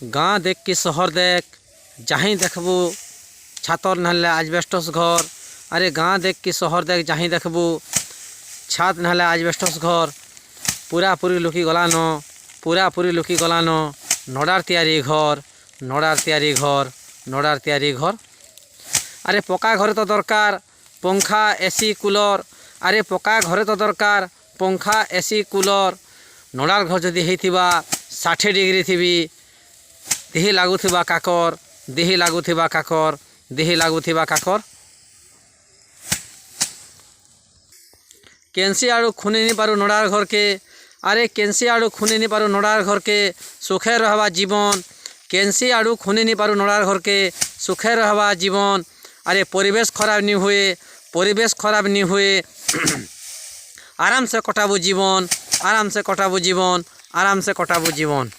गाँ देख कि शहर देख जहीं देखबू छातर नहले आजबेस्टस घर। अरे गाँ देख कि शहर देख जहीं देखबू छात नहले आजबेस्टस घर। पूरा पूरी लुकी गलान पूरा पूरी लुकी गलान नड़ार तैयारी घर नड़ार तैयारी घर नड़ार तैयारी घर। अरे पक्का घरे तो दरकार पंखा एसी कूलर। अरे पक्का घरे तो दरकार पंखा एसी कूलर। नड़ार घर जदि होइथिबा 60 डिग्री थी देही लगुवा काकर देही लगुवा काकर देही लगुवा काकर। केंसी आड़ू खुनी नहीं पारू नड़ार घर के। अरे केंसी आड़ू खुनी नहीं पारू नड़ार घर के सुखे रहबा जीवन। केंसी आड़ू खुनी नहीं पारू नड़ार घर के सुखे रहबा जीवन। अरे परिवेश खराब नहीं हुए परिवेश खराब नहीं हुए आराम से कटाबू जीवन आराम से कटाबू जीवन आराम से कटाबू जीवन।